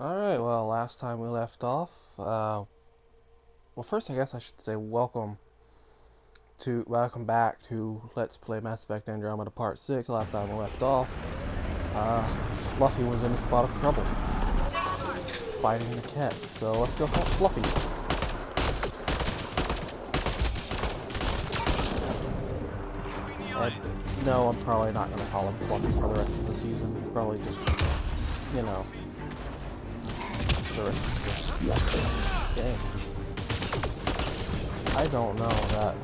Alright, well, last time we left off, well, first I guess I should say welcome back to Let's Play Mass Effect Andromeda Part 6. Last time we left off, uh, Fluffy was in a spot of trouble, fighting the cat, so let's go help Fluffy. And, no, I'm probably not going to call him Fluffy for the rest of the season, probably just, you know, the rest of the game. I don't know,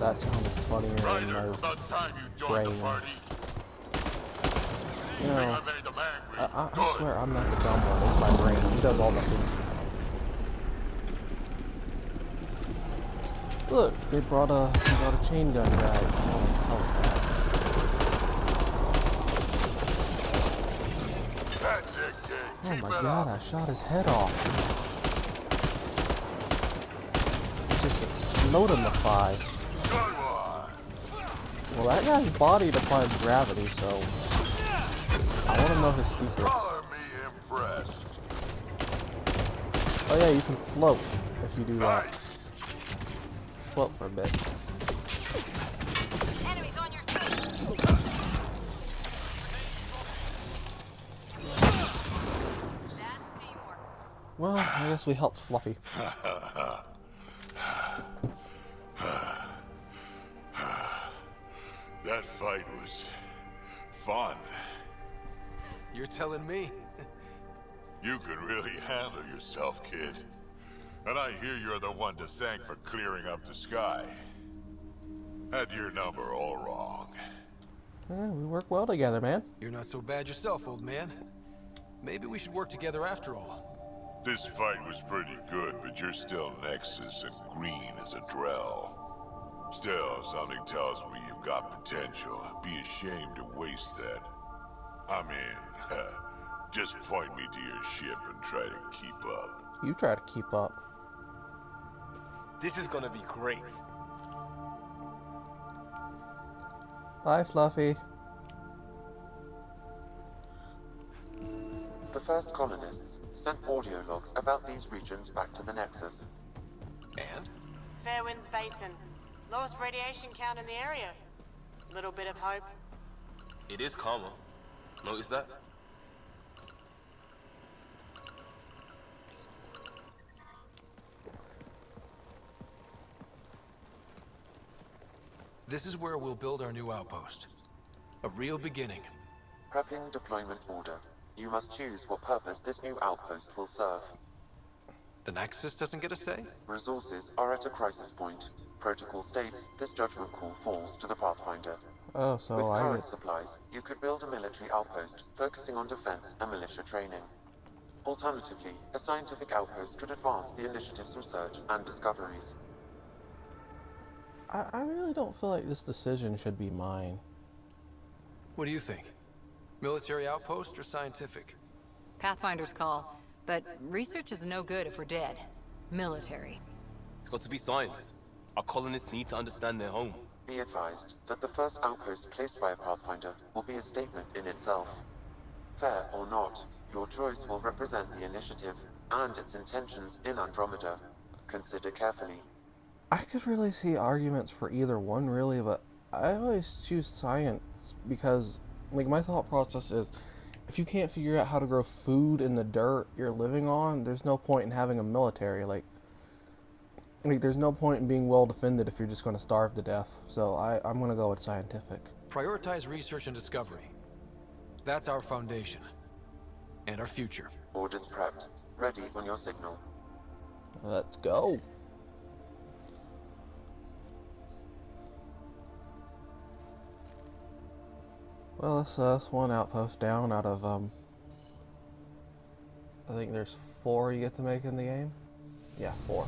that sounded funnier in my brain. You know, I swear I'm not the dumb one, it's my brain. He does all the thinking. Look, they brought a chain gun guy. How was that? Oh my god, I shot his head off. Just exploded. Well, that guy's body defies gravity, so I want to know his secrets. Oh yeah, you can float if you do that. Float for a bit. Well, I guess we helped Fluffy. That fight was fun. You're telling me? You could really handle yourself, kid. And I hear you're the one to thank for clearing up the sky. Had your number all wrong. We work well together, man. You're not so bad yourself, old man. Maybe we should work together after all. This fight was pretty good, but you're still Nexus and green as a Drell. Still, something tells me you've got potential. Be ashamed to waste that. I mean, just point me to your ship and try to keep up. You try to keep up. This is gonna be great. Bye, Fluffy. The first colonists sent audio logs about these regions back to the Nexus. And? Fairwinds Basin. Lowest radiation count in the area. Little bit of hope. It is calmer. Notice that? This is where we'll build our new outpost. A real beginning. Prepping deployment order. You must choose what purpose this new outpost will serve. The Nexus doesn't get a say? Resources are at a crisis point. Protocol states this judgment call falls to the Pathfinder. Oh, so With current supplies, you could build a military outpost focusing on defense and militia training. Alternatively, a scientific outpost could advance the initiative's research and discoveries. I really don't feel like this decision should be mine. What do you think? Military outpost or scientific? Pathfinder's call, but research is no good if we're dead. Military. It's got to be science. Our colonists need to understand their home. Be advised that the first outpost placed by a Pathfinder will be a statement in itself. Fair or not, your choice will represent the initiative and its intentions in Andromeda. Consider carefully. I could really see arguments for either one, really, but I always choose science because, like, my thought process is, if you can't figure out how to grow food in the dirt you're living on, there's no point in having a military. Like there's no point in being well defended if you're just going to starve to death. So I'm going to go with scientific. Prioritize research and discovery. That's our foundation. And our future. Orders prepped. Ready on your signal. Let's go. Well, that's one outpost down out of, I think there's 4 you get to make in the game. Yeah, 4.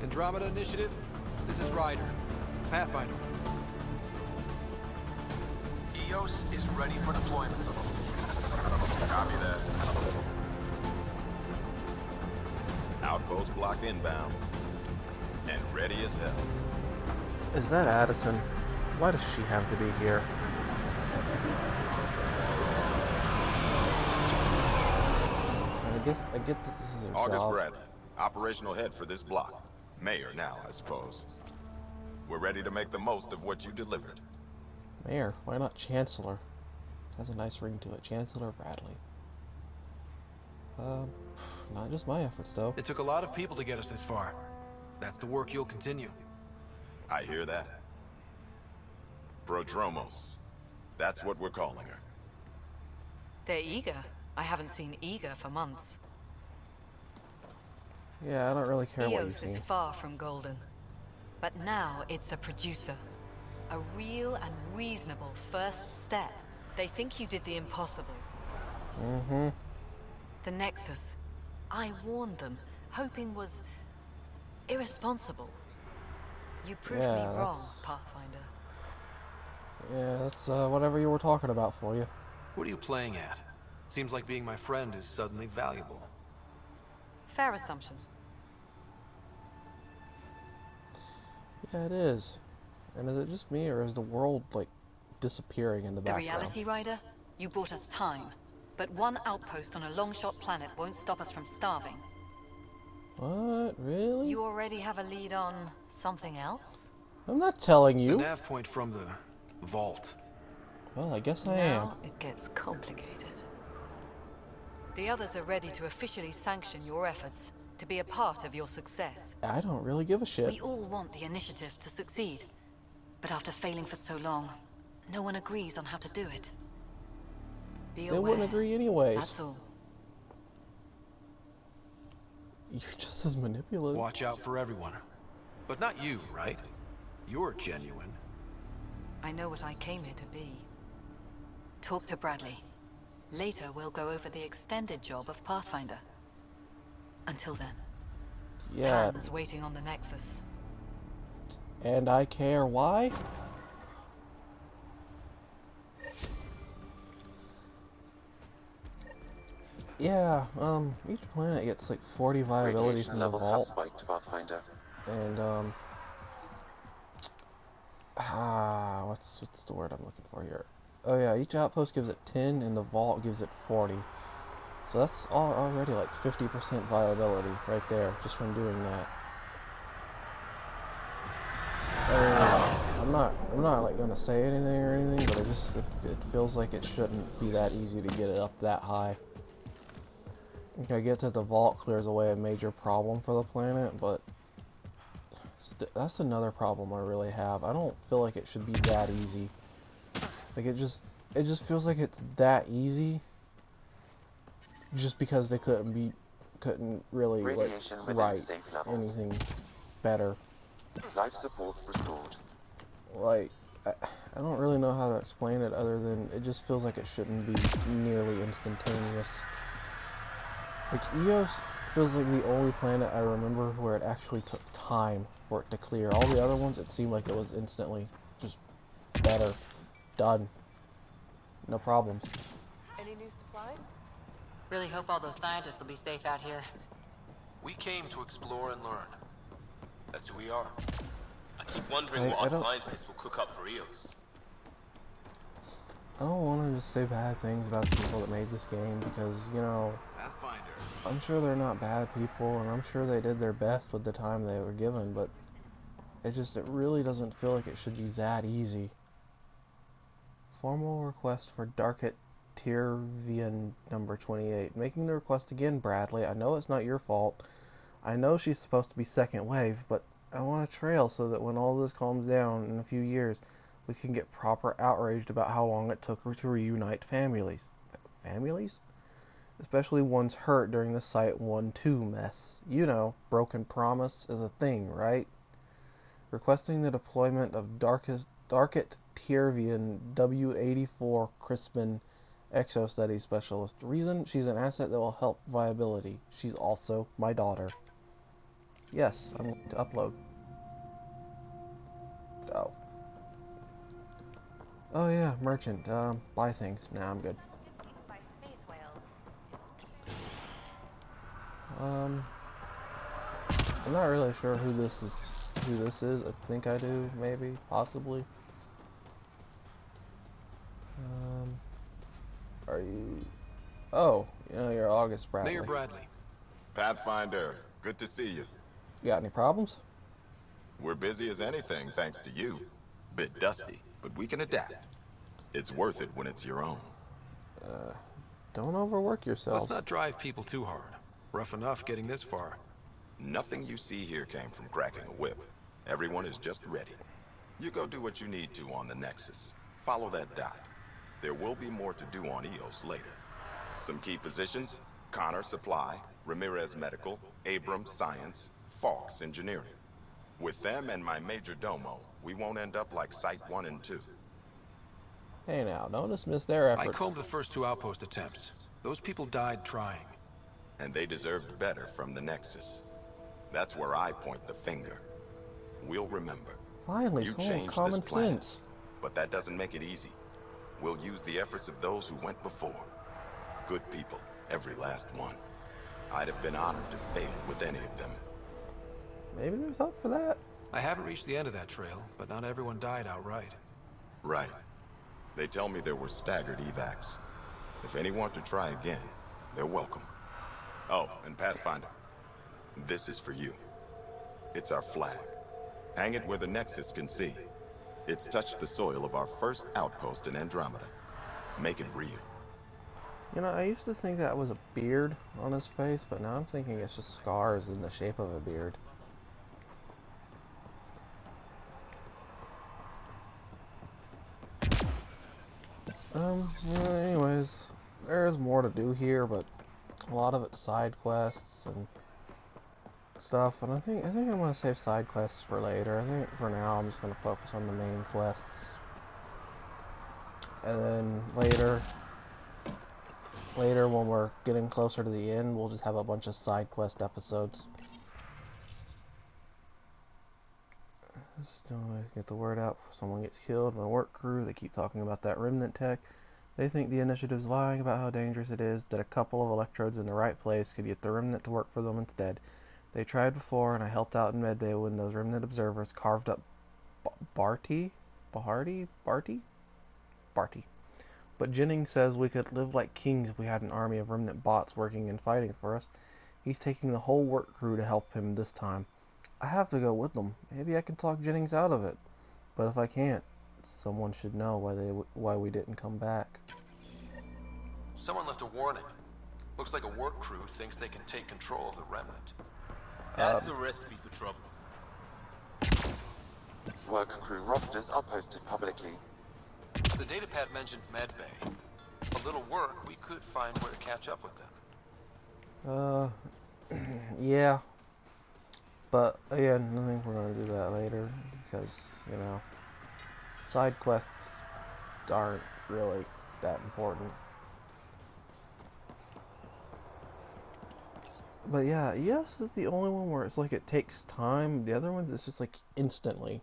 Andromeda Initiative, this is Ryder. Pathfinder. EOS is ready for deployment. Copy that. Outpost blocked inbound. And ready as hell. Is that Addison? Why does she have to be here? guess I get this is a August job. Bradley, operational head for this block. Mayor now, I suppose. We're ready to make the most of what you delivered. Mayor, why not Chancellor? Has a nice ring to it. Chancellor Bradley. Not just my efforts, though. It took a lot of people to get us this far. That's the work you'll continue. I hear that. Prodromos. That's what we're calling her. They're eager. I haven't seen eager for months. Yeah, I don't really care what you Eos is see. far from golden. But now it's a producer. A real and reasonable first step. They think you did the impossible. Mm-hmm. The Nexus. I warned them, hoping was irresponsible. You proved me Yeah, wrong, that's- Pathfinder. Yeah, that's whatever you were talking about for you. What are you playing at? Seems like being my friend is suddenly valuable. Fair assumption. Yeah, it is. And is it just me, or is the world, like, disappearing in the The background? reality rider? You bought us time. But one outpost on a long-shot planet won't stop us from starving. What? Really? You already have a lead on something else? I'm not telling The you. nav point from the vault. Well, I guess I am. Now it gets complicated. The others are ready to officially sanction your efforts, to be a part of your success. I don't really give a shit. We all want the initiative to succeed. But after failing for so long, no one agrees on how to do it. Be They aware. wouldn't agree anyways. That's all. You're just as manipulative. Watch out for everyone. But not you, right? You're genuine. I know what I came here to be. Talk to Bradley. Later, we'll go over the extended job of Pathfinder. Until then, Yeah, Tan's waiting on the Nexus. and I care why? Yeah, each planet gets like 40 viability Radiation from the levels have vault, spiked, Pathfinder. and what's the word I'm looking for here? Oh yeah, each outpost gives it 10, and the vault gives it 40. So that's already like 50% viability right there, just from doing that. I'm not like gonna say anything or anything, but it feels like it shouldn't be that easy to get it up that high. I get that the vault clears away a major problem for the planet, but that's another problem I really have. I don't feel like it should be that easy. Like it just feels like it's that easy, just because they couldn't really like Radiation within write safe levels. anything better. Life support restored. Like I don't really know how to explain it other than it just feels like it shouldn't be nearly instantaneous. Like Eos feels like the only planet I remember where it actually took time for it to clear. All the other ones, it seemed like it was instantly just better, done, no problems. Any new supplies? Really hope all those scientists will be safe out here. We came to explore and learn. That's who we are. I keep wondering I what our don't- scientists will cook up for Eos. I don't want to just say bad things about the people that made this game because, you know, Pathfinder. I'm sure they're not bad people, and I'm sure they did their best with the time they were given, but it really doesn't feel like it should be that easy. Formal request for Darket Tiervian number 28. Making the request again, Bradley. I know it's not your fault. I know she's supposed to be second wave, but I want a trail so that when all this calms down in a few years, we can get proper outraged about how long it took her to reunite families. Families? Especially ones hurt during the Site 1-2 mess. You know, broken promise is a thing, right? Requesting the deployment of Darket Tiervian W-84 Crispin Exo-Study Specialist. Reason, she's an asset that will help viability. She's also my daughter. Yes, I'm going to upload. Oh. Oh yeah, merchant. Buy things. Nah, I'm good. I'm not really sure who this is. I think I do, maybe, possibly. Are you... Oh, You know, you're August Bradley. Mayor Bradley. Pathfinder, good to see you. Got any problems? We're busy as anything, thanks to you. Bit dusty, but we can adapt. It's worth it when it's your own. Don't overwork yourself. Let's not drive people too hard. Rough enough getting this far. Nothing you see here came from cracking a whip. Everyone is just ready. You go do what you need to on the Nexus. Follow that dot. There will be more to do on EOS later. Some key positions: Connor Supply, Ramirez Medical, Abrams Science, Falks Engineering. With them and my major domo, we won't end up like Site 1 and 2. Hey now, don't dismiss their I efforts. combed the first 2 outpost attempts. Those people died trying. And they deserved better from the Nexus. That's where I point the finger. We'll remember. Finally, You some changed common this planet, sense. but that doesn't make it easy. We'll use the efforts of those who went before. Good people, every last one. I'd have been honored to fail with any of them. Maybe there's hope for that. I haven't reached the end of that trail, but not everyone died outright. Right. They tell me there were staggered evacs. If any want to try again, they're welcome. Oh, and Pathfinder, this is for you. It's our flag. Hang it where the Nexus can see. It's touched the soil of our first outpost in Andromeda. Make it real. You know, I used to think that was a beard on his face, but now I'm thinking it's just scars in the shape of a beard. Yeah, anyways, there's more to do here, but a lot of it's side quests and stuff, and I think I'm gonna save side quests for later. I think for now I'm just gonna focus on the main quests, and then later when we're getting closer to the end, we'll just have a bunch of side quest episodes. Just don't get the word out before someone gets killed. My work crew, they keep talking about that remnant tech. They think the initiative's lying about how dangerous it is, that a couple of electrodes in the right place could get the remnant to work for them instead. They tried before, and I helped out in Medbay when those remnant observers carved up Barty? But Jennings says we could live like kings if we had an army of remnant bots working and fighting for us. He's taking the whole work crew to help him this time. I have to go with them. Maybe I can talk Jennings out of it. But if I can't, someone should know why we didn't come back. Someone left a warning. Looks like a work crew thinks they can take control of the remnant. That's a recipe for trouble. Work crew rosters are posted publicly. The datapad mentioned Medbay. A little work, we could find where to catch up with them. Yeah. But again, I think we're going to do that later, because, you know, side quests aren't really that important. But yeah, yes is the only one where it's like it takes time. The other ones, it's just like instantly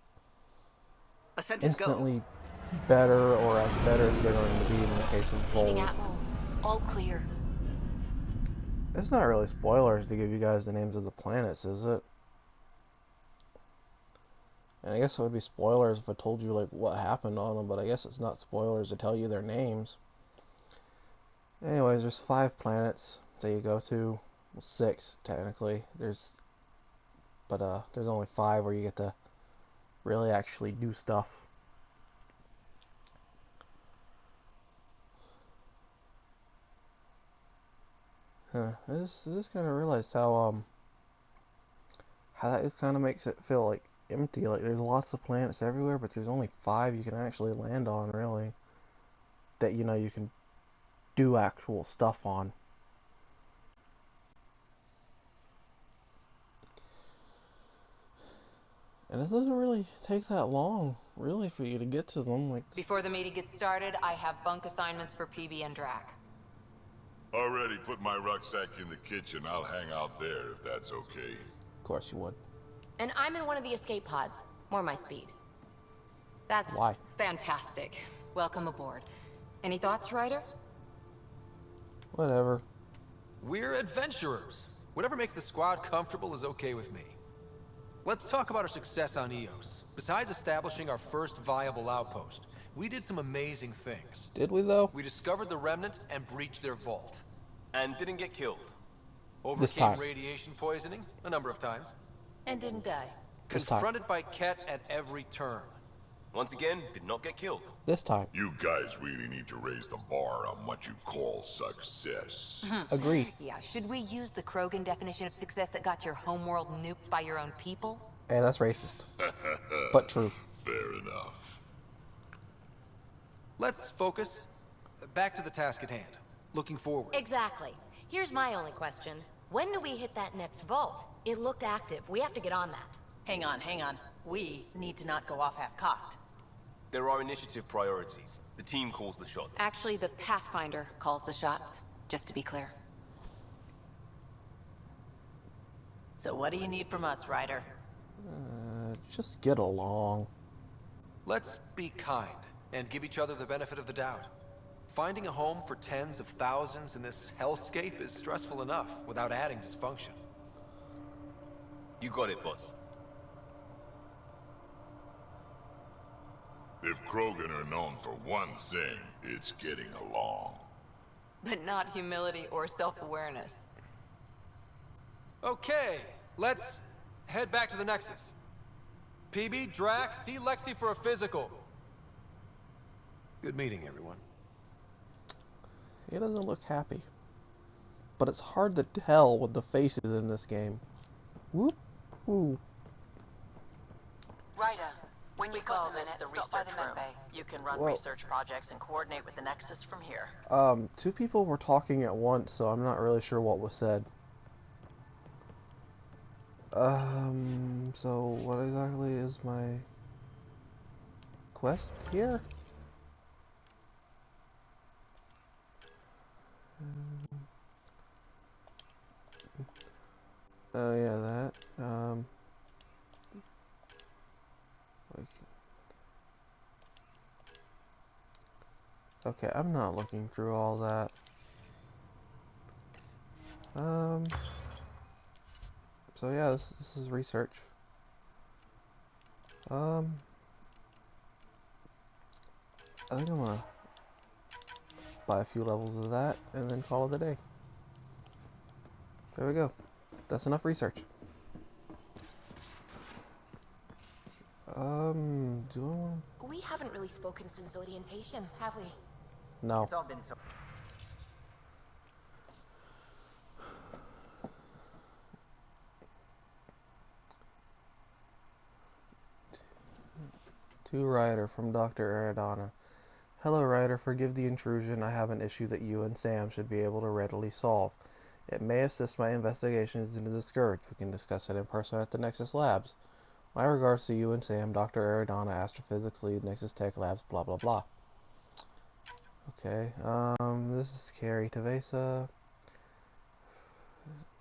better, or as better as they're going to be in the case of Vol. All clear. It's not really spoilers to give you guys the names of the planets, is it? And I guess it would be spoilers if I told you like what happened on them, but I guess it's not spoilers to tell you their names. Anyways, there's 5 planets that you go to. Well, 6 technically. There's only 5 where you get to really actually do stuff. I just kind of realized how that kind of makes it feel like empty. Like there's lots of planets everywhere, but there's only 5 you can actually land on, really. That you know you can do actual stuff on. And it doesn't really take that long, really, for you to get to them. Like Before the meeting gets started, I have bunk assignments for PB and Drac. Already put my rucksack in the kitchen. I'll hang out there if that's okay. Of course you would. And I'm in one of the escape pods. More my speed. That's Why? Fantastic. Welcome aboard. Any thoughts, Ryder? Whatever. We're adventurers. Whatever makes the squad comfortable is okay with me. Let's talk about our success on EOS. Besides establishing our first viable outpost, we did some amazing things. Did we, though? We discovered the Remnant and breached their vault. And didn't get killed. Overcame radiation poisoning a number of times. And didn't die. Confronted by Ket at every turn. Once again, did not get killed. This time. You guys really need to raise the bar on what you call success. Agree. Yeah, should we use the Krogan definition of success that got your homeworld nuked by your own people? Hey, that's racist. But true. Fair enough. Let's focus. Back to the task at hand. Looking forward. Exactly. Here's my only question. When do we hit that next vault? It looked active. We have to get on that. Hang on, hang on. We need to not go off half-cocked. There are initiative priorities. The team calls the shots. Actually, the Pathfinder calls the shots, just to be clear. So what do you need from us, Ryder? Just get along. Let's be kind and give each other the benefit of the doubt. Finding a home for tens of thousands in this hellscape is stressful enough without adding dysfunction. You got it, boss. If Krogan are known for one thing, it's getting along. But not humility or self-awareness. Okay, let's head back to the Nexus. PB, Drax, see Lexi for a physical. Good meeting, everyone. He doesn't look happy. But it's hard to tell with the faces in this game. Whoop, woo. Ryder, when you call this the research room, you can run research projects and coordinate with the Nexus from here. Two people were talking at once, so I'm not really sure what was said. So what exactly is my quest here? Oh yeah, that. Okay, I'm not looking through all that. So yeah, this is research. I think I'm gonna buy a few levels of that and then call it a day. There we go. That's enough research. Do I want... We haven't really spoken since orientation, have we? No. It's all been so... To Ryder from Dr. Aradana. Hello Ryder, forgive the intrusion. I have an issue that you and Sam should be able to readily solve. It may assist my investigations into the Scourge. We can discuss it in person at the Nexus Labs. My regards to you and Sam, Dr. Aradana, Astrophysics Lead, Nexus Tech Labs, blah blah blah. Okay, this is Carrie Tavesa.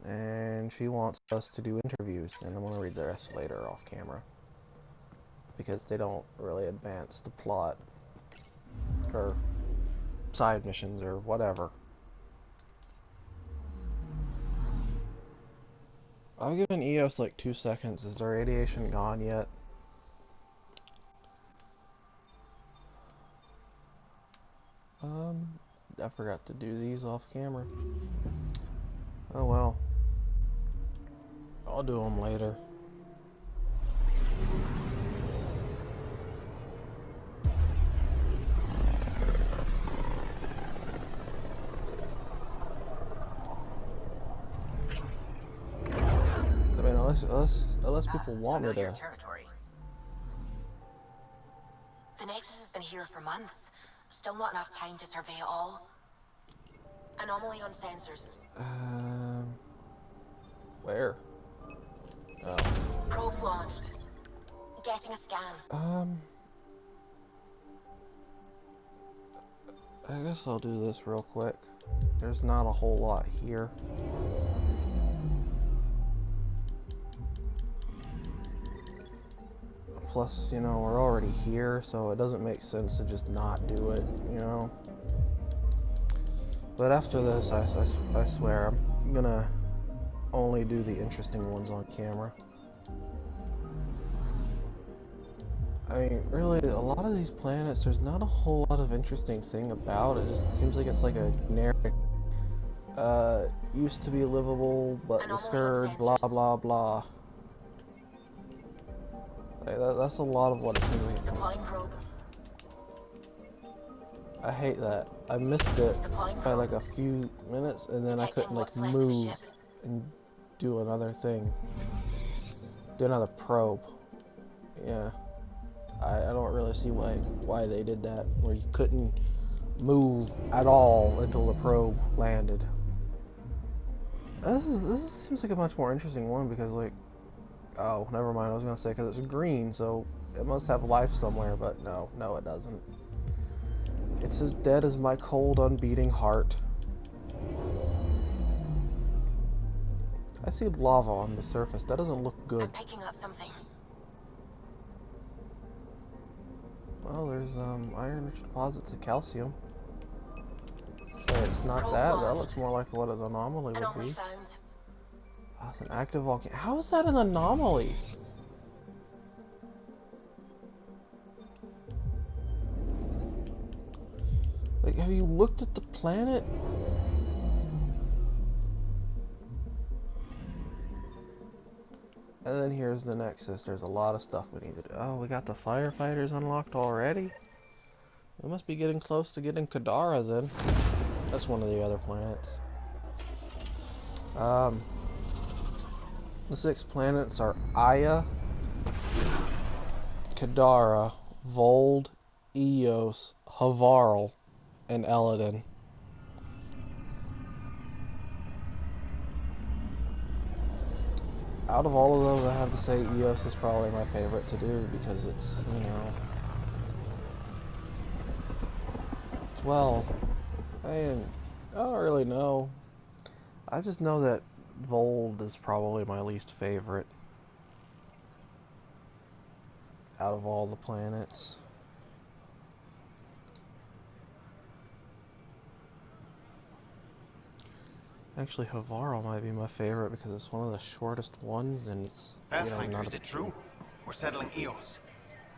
And she wants us to do interviews, and I'm going to read the rest later off camera. Because they don't really advance the plot. Or side missions, or whatever. I've given EOS like 2 seconds. Is the radiation gone yet? I forgot to do these off camera. Oh well. I'll do them later. I mean, unless people want me to. Territory. The Nexus has been here for months. Still not enough time to survey it all. Anomaly on sensors. Where? Oh. Probes launched. Getting a scan. I guess I'll do this real quick. There's not a whole lot here. Plus, you know, we're already here, so it doesn't make sense to just not do it, you know? But after this, I swear, I'm gonna only do the interesting ones on camera. I mean, really, a lot of these planets, there's not a whole lot of interesting thing about it. It just seems like it's like a generic Used to be livable, but the Anomaly scourge, on blah sensors. blah blah. Like, that's a lot of what it seems like. Deploying probe. I hate that. I missed it Deploying by like probe. a few minutes, and then I Detecting couldn't like what's left of a move ship. and do another thing. Do another probe. Yeah. I don't really see why they did that, where you couldn't move at all until the probe landed. This seems like a much more interesting one because, like, oh, never mind. I was gonna say because it's green, so it must have life somewhere, but no, it doesn't. It's as dead as my cold, unbeating heart. I see lava on the surface. That doesn't look good. I'm picking up something. Well, there's iron-rich deposits of calcium. Wait, it's not Probe that. That lodged. looks more like what an anomaly would Anomaly be. found. Oh, it's an active volcano. How is that an anomaly? Like, have you looked at the planet? And then here's the Nexus. There's a lot of stuff we need to do. Oh, we got the firefighters unlocked already? We must be getting close to getting Kadara then. That's one of the other planets. The 6 planets are Aya, Kadara, Vold, Eos, Havarl, and Eladin. Out of all of those, I have to say Eos is probably my favorite to do because it's, you know... Well, I don't really know. I just know that Vold is probably my least favorite out of all the planets. Actually, Havarl might be my favorite because it's one of the shortest ones, and it's, you know, Pathfinder, not is a... it true? We're settling Eos.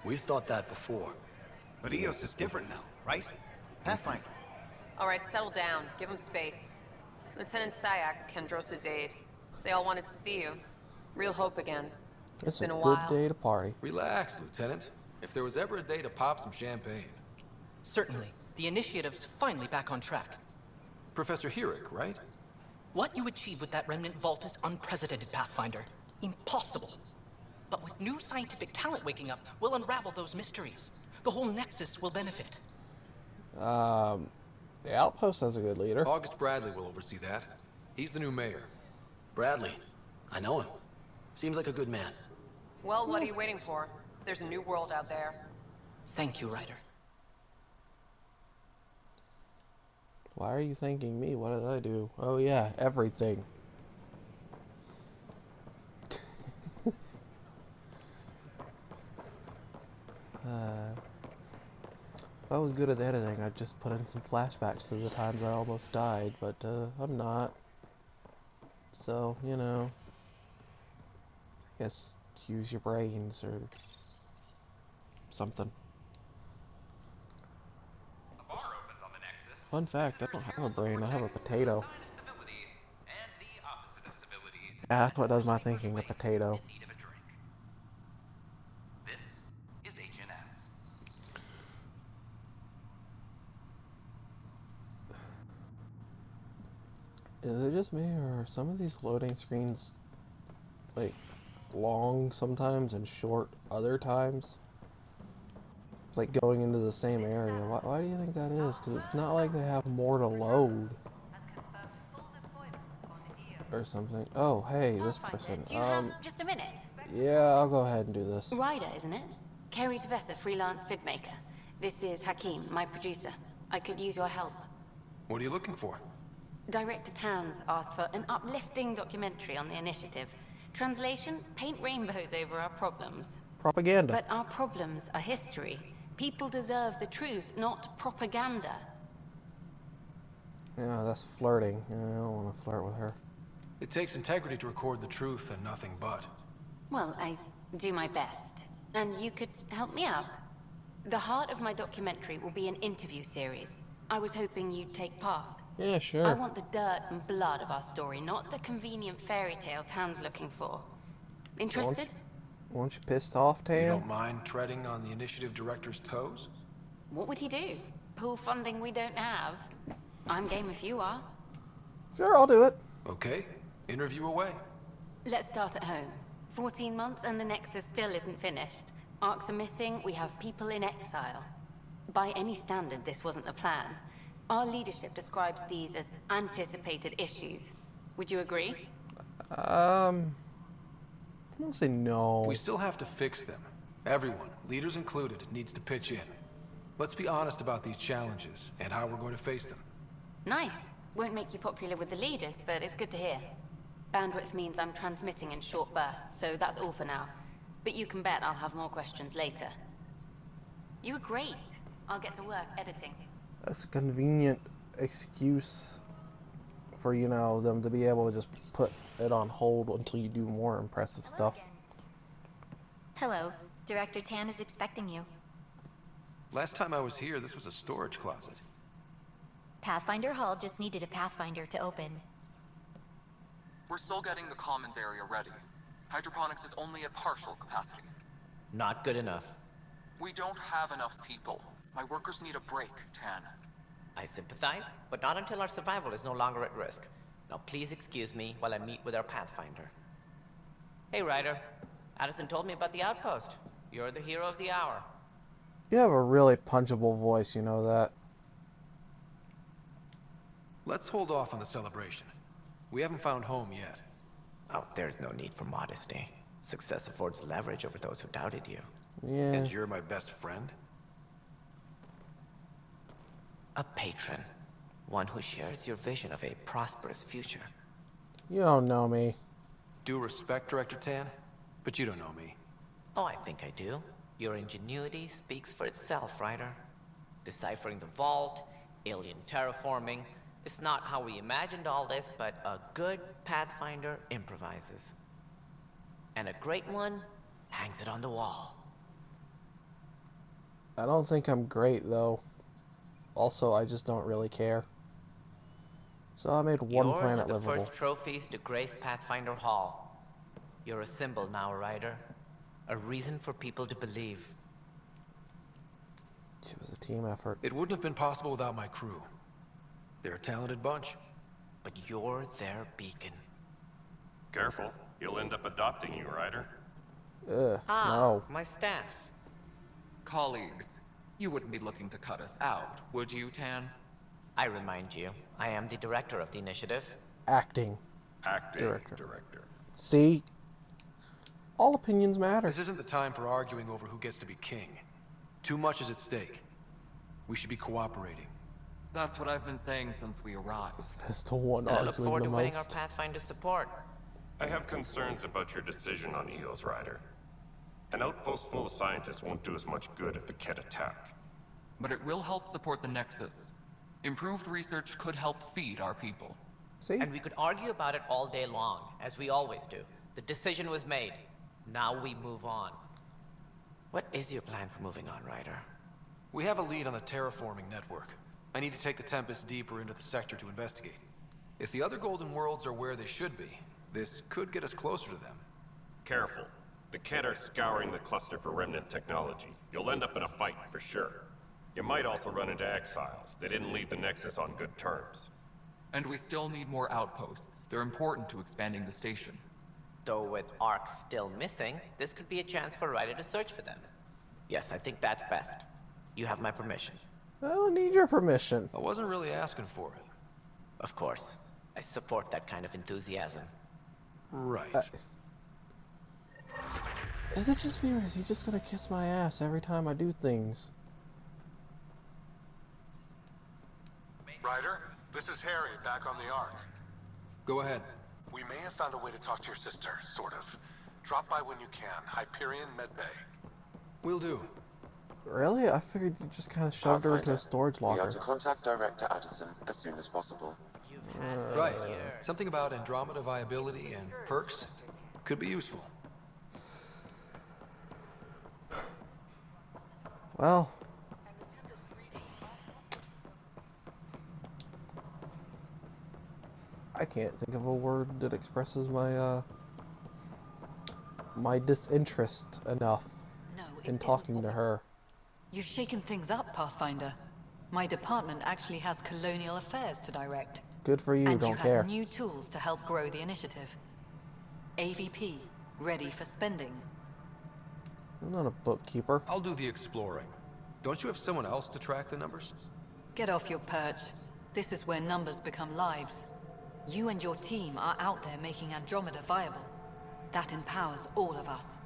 We've thought that before. But Eos is different now, right? Pathfinder. All right, settle down. Give him space. Lieutenant Syax, Kendros' aide. They all wanted to see you. Real hope again. It's been a a good while. day to party. Relax, Lieutenant. If there was ever a day to pop some champagne. Certainly. The initiative's finally back on track. Professor Herrick, right? What you achieve with that remnant vault is unprecedented, Pathfinder. Impossible. But with new scientific talent waking up, we'll unravel those mysteries. The whole Nexus will benefit. The outpost has a good leader. August Bradley will oversee that. He's the new mayor. Bradley. I know him. Seems like a good man. Well, what are you waiting for? There's a new world out there. Thank you, Ryder. Why are you thanking me? What did I do? Oh yeah, everything. If I was good at editing, I'd just put in some flashbacks to the times I almost died, but I'm not. So, you know, I guess use your brains or something. Fun fact, I don't have a brain, I have a potato. Yeah, that's what does my thinking, a potato. Is it just me, or are some of these loading screens, like, long sometimes and short other times? Like, going into the same area. Why do you think that is? Because it's not like they have more to load. Or something. Oh, hey, this person. Do you have just a minute? Yeah, I'll go ahead and do this. Ryder, isn't it? Kerry Tavessa, freelance vidmaker. This is Hakim, my producer. I could use your help. What are you looking for? Director Tans asked for an uplifting documentary on the initiative. Translation, paint rainbows over our problems. Propaganda. But our problems are history. People deserve the truth, not propaganda. Yeah, that's flirting. Yeah, I don't want to flirt with her. It takes integrity to record the truth and nothing but. Well, I do my best. And you could help me out. The heart of my documentary will be an interview series. I was hoping you'd take part. Yeah, sure. I want the dirt and blood of our story, not the convenient fairy tale Tan's looking for. Interested? Weren't you pissed off, Tan? You don't mind treading on the initiative director's toes? What would he do? Pool funding we don't have? I'm game if you are. Sure, I'll do it. Okay, interview away. Let's start at home. 14 months and the Nexus still isn't finished. Arcs are missing, we have people in exile. By any standard, this wasn't the plan. Our leadership describes these as anticipated issues. Would you agree? I'm gonna say no. We still have to fix them. Everyone, leaders included, needs to pitch in. Let's be honest about these challenges and how we're going to face them. Nice. Won't make you popular with the leaders, but it's good to hear. Bandwidth means I'm transmitting in short bursts, so that's all for now. But you can bet I'll have more questions later. You were great. I'll get to work editing. That's a convenient excuse for, you know, them to be able to just put it on hold until you do more impressive stuff. Hello. Director Tan is expecting you. Last time I was here, this was a storage closet. Pathfinder Hall just needed a Pathfinder to open. We're still getting the commons area ready. Hydroponics is only at partial capacity. Not good enough. We don't have enough people. My workers need a break, Tan. I sympathize, but not until our survival is no longer at risk. Now please excuse me while I meet with our Pathfinder. Hey Ryder, Addison told me about the outpost. You're the hero of the hour. You have a really punchable voice, you know that. Let's hold off on the celebration. We haven't found home yet. Oh, there's no need for modesty. Success affords leverage over those who doubted you. Yeah. And you're my best friend? A patron. One who shares your vision of a prosperous future. You don't know me. Due respect, Director Tan, but you don't know me. Oh, I think I do. Your ingenuity speaks for itself, Ryder. Deciphering the vault, alien terraforming. It's not how we imagined all this, but a good Pathfinder improvises. And a great one hangs it on the wall. I don't think I'm great, though. Also, I just don't really care. So I made one Yours planet are the livable. first trophies to grace Pathfinder Hall. You're a symbol now, Ryder. A reason for people to believe. It was a team effort. It wouldn't have been possible without my crew. They're a talented bunch. But you're their beacon. Careful. You'll end up adopting you, Ryder. No. My staff. Colleagues, you wouldn't be looking to cut us out, would you, Tan? I remind you, I am the director of the initiative. Acting Director. See? All opinions matter. This isn't the time for arguing over who gets to be king. Too much is at stake. We should be cooperating. That's what I've been saying since we arrived. That's the one And I arguing look forward the to most. winning our Pathfinder support. I have concerns about your decision on EOS, Ryder. An outpost full of scientists won't do as much good if the Kett attack. But it will help support the Nexus. Improved research could help feed our people. See? And we could argue about it all day long, as we always do. The decision was made. Now we move on. What is your plan for moving on, Ryder? We have a lead on the terraforming network. I need to take the Tempest deeper into the sector to investigate. If the other Golden Worlds are where they should be, this could get us closer to them. Careful. The Kett are scouring the cluster for remnant technology. You'll end up in a fight for sure. You might also run into exiles. They didn't leave the Nexus on good terms. And we still need more outposts. They're important to expanding the station. Though with Ark still missing, this could be a chance for Ryder to search for them. Yes, I think that's best. You have my permission. I don't need your permission. I wasn't really asking for it. Of course. I support that kind of enthusiasm. Right. Is it just me, or is he just gonna kiss my ass every time I do things? Ryder, this is Harry, back on the Ark. Go ahead. We may have found a way to talk to your sister, sort of. Drop by when you can. Hyperion Medbay. Will do. Really? I figured you just kind of shoved her into a storage We are locker. to contact Director Addison as soon as possible. Right. Something about Andromeda viability and perks could be useful. Well. I can't think of a word that expresses my my disinterest enough in talking to her. You've shaken things up, Pathfinder. My department actually has colonial affairs to direct. Good for you, and don't you care. have new tools to help grow the initiative. AVP, ready for spending. I'm not a bookkeeper. I'll do the exploring. Don't you have someone else to track the numbers? Get off your perch. This is where numbers become lives. You and your team are out there making Andromeda viable. That empowers all of us.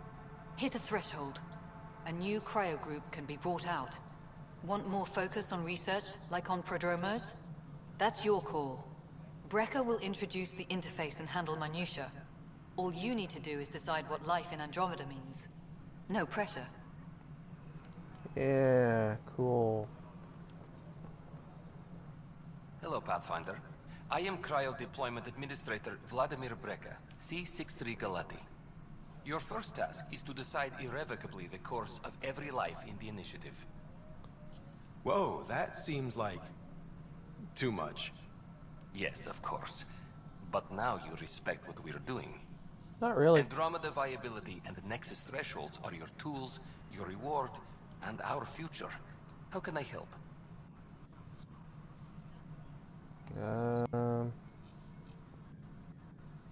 Hit a threshold. A new cryo group can be brought out. Want more focus on research, like on Prodromos? That's your call. Brecker will introduce the interface and handle minutiae. All you need to do is decide what life in Andromeda means. No pressure. Yeah, cool. Hello, Pathfinder. I am Cryo Deployment Administrator Vladimir Brecker, C-63 Galati. Your first task is to decide irrevocably the course of every life in the initiative. Whoa, that seems like too much. Yes, of course. But now you respect what we're doing. Not really. Andromeda viability and the Nexus thresholds are your tools, your reward, and our future. How can I help?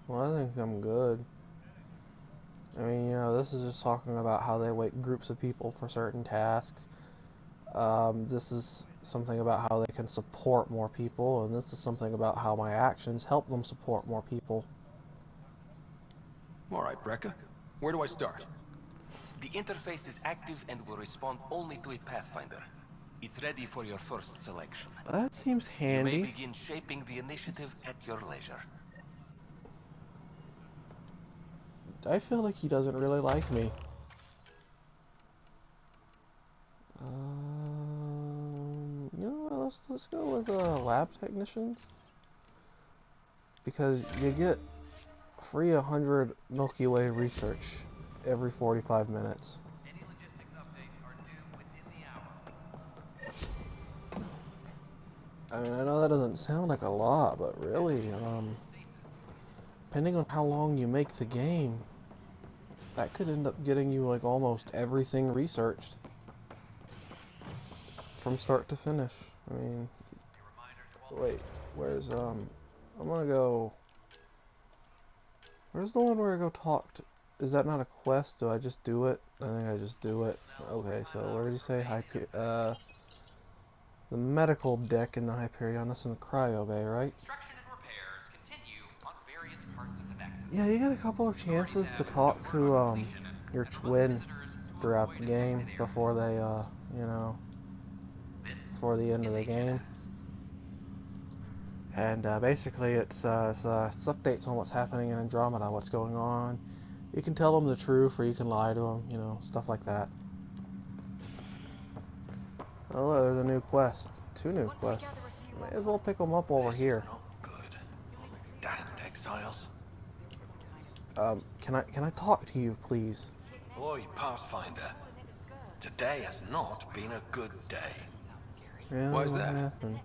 Well, I think I'm good. I mean, you know, this is just talking about how they wait groups of people for certain tasks. This is something about how they can support more people, and this is something about how my actions help them support more people. All right, Brecker. Where do I start? The interface is active and will respond only to a Pathfinder. It's ready for your first selection. That seems handy. You may begin shaping the initiative at your leisure. I feel like he doesn't really like me. You know what, let's go with lab technicians. Because you get free 100 Milky Way research every 45 minutes. Any logistics updates are due within the hour. I mean, I know that doesn't sound like a lot, but really, depending on how long you make the game, that could end up getting you like almost everything researched from start to finish. I mean, wait, where's I'm gonna go. Where's the one where I go talk to? Is that not a quest? Do I just do it? I think I just do it. Okay, so where did you say the medical deck in the Hyperion? That's in the cryo bay, right? Yeah, you get a couple of chances to talk to your twin throughout the game before they you know, before the end of the game. And basically it's updates on what's happening in Andromeda, what's going on. You can tell them the truth or you can lie to them, you know, stuff like that. Oh, there's a new quest. 2 new quests. May as well pick them up over here. Good. Damned exiles. Can I talk to you, please? Boy, Pathfinder. Today has not been a good day. Yeah, why is what that? happened?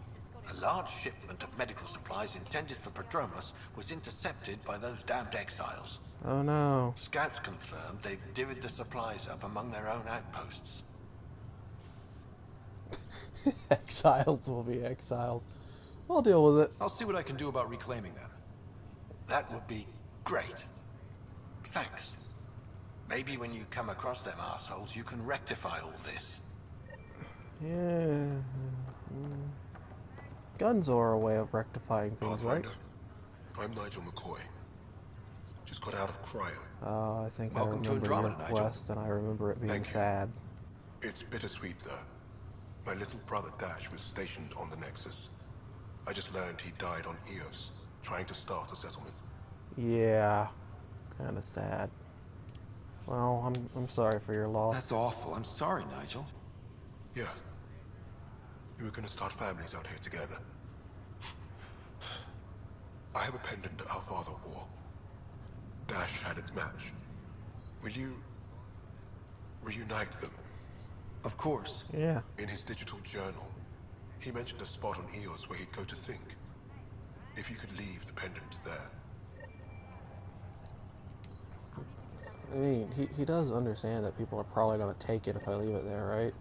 A large shipment of medical supplies intended for Prodromos was intercepted by those damned exiles. Oh no. Scouts confirmed they've divvied the supplies up among their own outposts. Exiles will be exiled. I'll deal with it. I'll see what I can do about reclaiming them. That would be great. Thanks. Maybe when you come across them assholes, you can rectify all this. Yeah. Guns are a way of rectifying things, right? I'm Nigel McCoy. Just got out of cryo. I think Welcome to I remember Andromeda, your Nigel. quest, and I remember it being Thank you. sad. It's bittersweet, though. My little brother Dash was stationed on the Nexus. I just learned he died on Eos, trying to start a settlement. Yeah, kind of sad. Well, I'm sorry for your loss. That's awful. I'm sorry, Nigel. Yeah. We were gonna start families out here together. I have a pendant our father wore. Dash had its match. Will you reunite them? Of course. Yeah. In his digital journal, he mentioned a spot on Eos where he'd go to think. If you could leave the pendant I mean, he does understand that people are probably going to take it if I leave it there, right?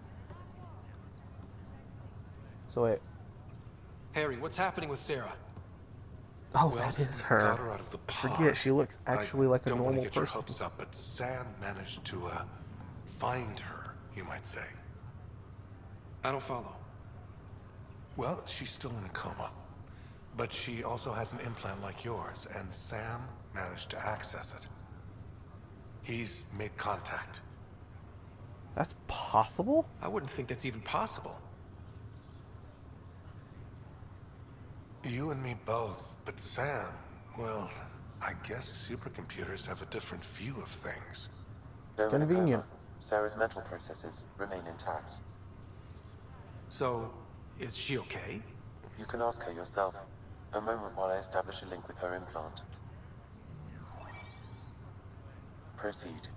So wait. Harry, what's happening with Sarah? Oh, Well, that is we her. got her out of the I pod. forget, she looks actually like a don't want to normal get your person. hopes up, but Sam managed to, find her, you might say. I don't follow. Well, she's still in a coma. But she also has an implant like yours, and Sam managed to access it. He's made contact. That's possible? I wouldn't think that's even possible. You and me both, but Sam, well, I guess supercomputers have a different view of things. Though in a Convenient. coma, Sarah's mental processes remain intact. So, is she okay? You can ask her yourself. A moment while I establish a link with her implant. Proceed.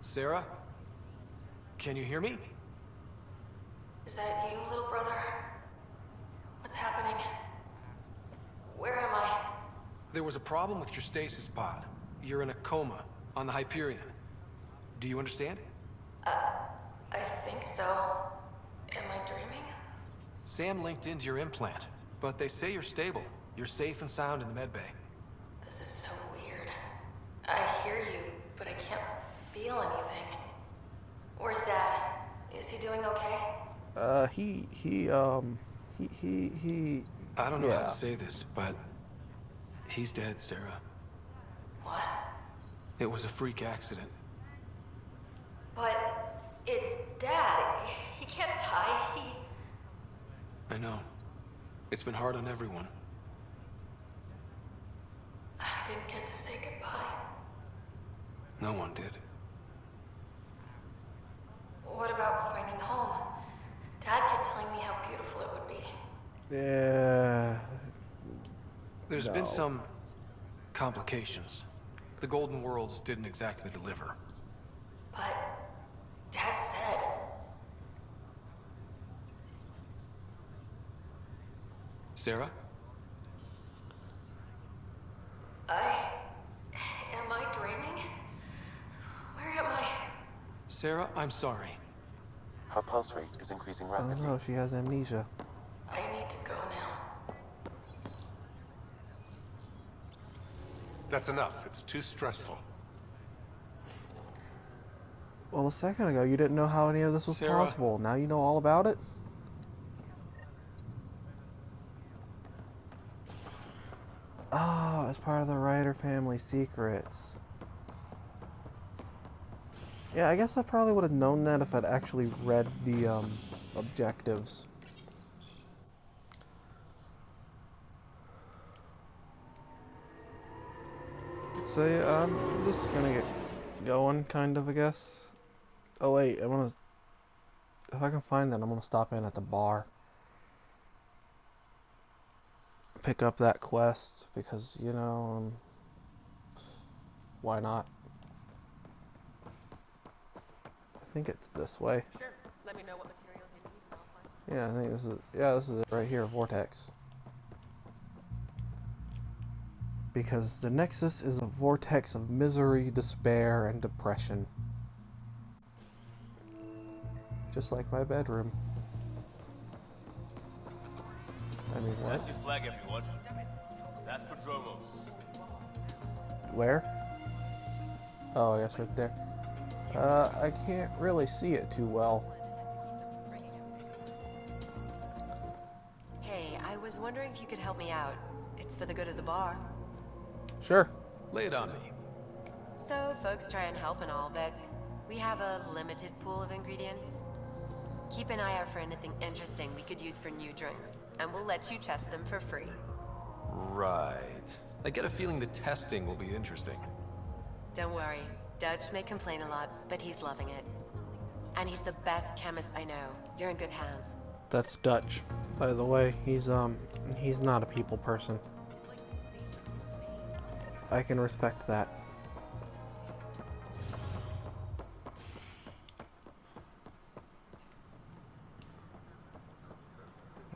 Sarah? Can you hear me? Is that you, little brother? What's happening? Where am I? There was a problem with your stasis pod. You're in a coma on the Hyperion. Do you understand? I think so. Am I dreaming? Sam linked into your implant, but they say you're stable. You're safe and sound in the medbay. This is so weird. I hear you, but I can't feel anything. Where's Dad? Is he doing okay? He I don't know how yeah. to say this, but he's dead, Sarah. What? It was a freak accident. But it's Dad. He can't die. I know. It's been hard on everyone. I didn't get to say goodbye. No one did. What about finding home? Dad kept telling me how beautiful it would be. Yeah. There's No. been some complications. The Golden Worlds didn't exactly deliver. But Dad said... Sarah? Am I dreaming? Where am I? Sarah, I'm sorry. Her pulse rate is increasing Oh rapidly. no, she has amnesia. I need to go now. That's enough. It's too stressful. Well, a second ago you didn't know how any of this was Sarah. possible. Now you know all about it? Oh, it's part of the Ryder family secrets. Yeah, I guess I probably would have known that if I'd actually read the objectives. So yeah, I'm just gonna get going, kind of, I guess. Oh wait, if I can find that, I'm gonna stop in at the bar. Pick up that quest, because, you know, why not? I think it's this way. Sure. Let me know what materials you need and I'll find. Yeah, I think this is it right here, Vortex. Because the Nexus is a vortex of misery, despair, and depression. Just like my bedroom. I mean, what? That's your flag, everyone. That's Prodromos. Where? Oh, I guess right there. I can't really see it too well. Hey, I was wondering if you could help me out. It's for the good of the bar. Sure. Lay it on me. So, folks try and help and all, but we have a limited pool of ingredients. Keep an eye out for anything interesting we could use for new drinks, and we'll let you test them for free. Right. I get a feeling the testing will be interesting. Don't worry. Dutch may complain a lot, but he's loving it. And he's the best chemist I know. You're in good hands. That's Dutch, by the way. He's not a people person. I can respect that.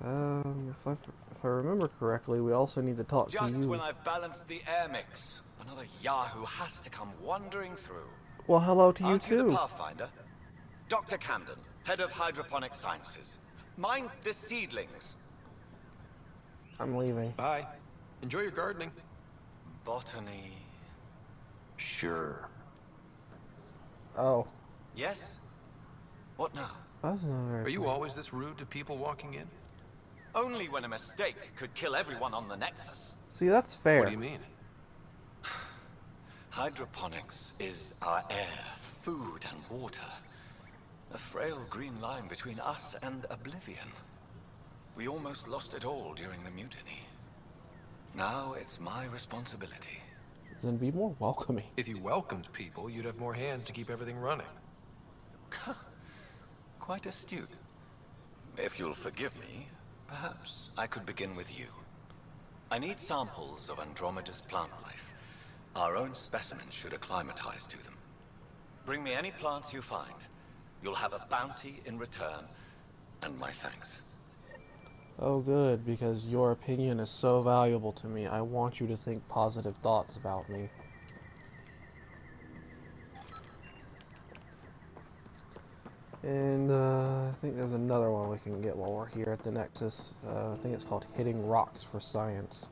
If I remember correctly, we also need to talk to you. Just when I've balanced the air mix, Another Yahoo has to come wandering through. Well, hello to you Aren't you the too. Pathfinder? Dr. Camden, head of hydroponic sciences. Mind the seedlings. I'm leaving. Bye. Enjoy your gardening. Botany. Sure. Oh. Yes? What now? That's not very Are you funny. always this rude to people walking in? Only when a mistake could kill everyone on the Nexus. See, that's fair. What do you mean? Hydroponics is our air, food, and water. A frail green line between us and oblivion. We almost lost it all during the mutiny. Now it's my responsibility. Then be more welcoming. If you welcomed people, you'd have more hands to keep everything running. Quite astute. If you'll forgive me, perhaps I could begin with you. I need samples of Andromeda's plant life. Our own specimens should acclimatize to them. Bring me any plants you find. You'll have a bounty in return, and my thanks. Oh good, because your opinion is so valuable to me. I want you to think positive thoughts about me. And I think there's another one we can get while we're here at the Nexus. I think it's called Hitting Rocks for Science.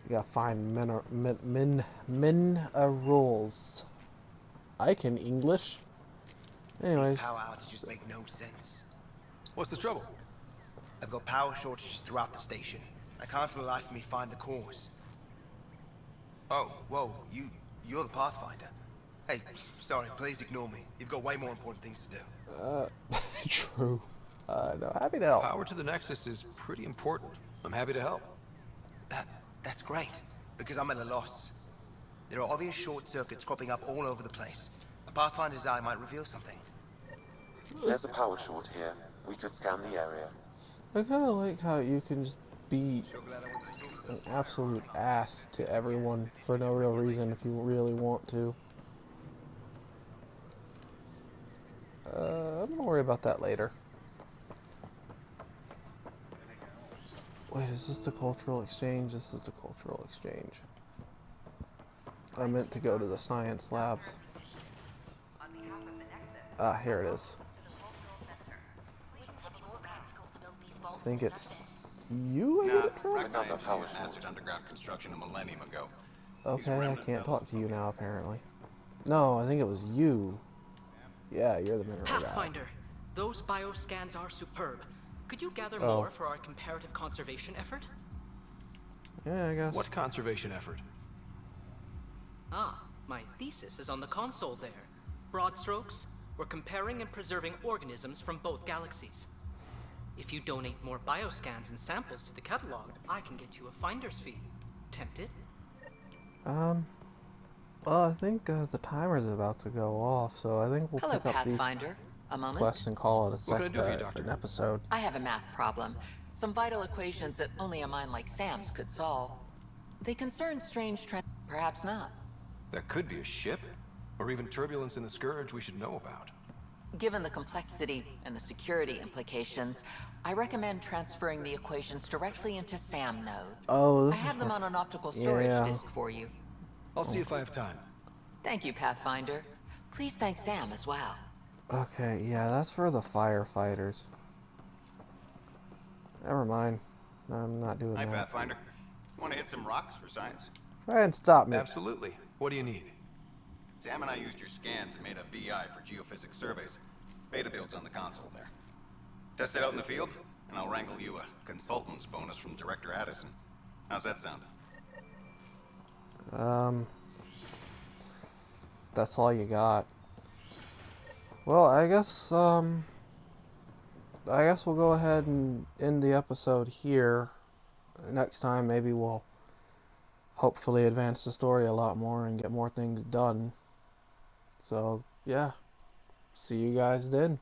You gotta find minerals. I can English. Anyways. These power outages make no sense. What's the trouble? I've got power shortages throughout the station. I can't for the life of me find the cause. Oh, whoa, you're the Pathfinder. Hey, sorry, please ignore me. You've got way more important things to do. True. No, happy to help. Power to the Nexus is pretty important. I'm happy to help. That's great, because I'm at a loss. There are obvious short circuits cropping up all over the place. A Pathfinder's eye might reveal something. There's a power short here. We could scan the area. I kinda like how you can just be an absolute ass to everyone for no real reason if you really want to. I'm gonna worry about that later. Wait, is this the cultural exchange? This is the cultural exchange. I meant to go to the science labs. Ah, here it is. I think it's you in the truck? Another power short. Underground construction a millennium ago. Okay, I can't talk to you now, apparently. No, I think it was you. Yeah, you're the mineral guy. Pathfinder, those bioscans are superb. Could you gather Oh. more for our comparative conservation effort? Yeah, I guess. What conservation effort? Ah, my thesis is on the console there. Broad strokes, we're comparing and preserving organisms from both galaxies. If you donate more bioscans and samples to the catalog, I can get you a finder's fee. Tempted? Well, I think the timer's about to go off, so I think we'll Hello, pick up these Pathfinder. A moment. quests and call it a What can I do for you, Doctor? an episode. I have a math problem. Some vital equations that only a mind like Sam's could solve. They concern strange trends, perhaps not. That could be a ship, or even turbulence in the Scourge we should know about. Given the complexity and the security implications, I recommend transferring the equations directly into SAM node. Oh, I this have is them for- on an optical storage yeah. disk for you. I'll see if I have time. Thank you, Pathfinder. Please thank Sam as well. Okay, yeah, that's for the firefighters. Never mind. I'm not doing Hi, that. Pathfinder. Want to hit some rocks for science? Try and stop me. Absolutely. What do you need? Sam and I used your scans and made a VI for geophysics surveys. Beta builds on the console there. Test it out in the field, and I'll wrangle you a consultant's bonus from Director Addison. How's that sound? That's all you got. Well, I guess we'll go ahead and end the episode here. Next time, maybe we'll hopefully advance the story a lot more and get more things done. So, yeah. See you guys then.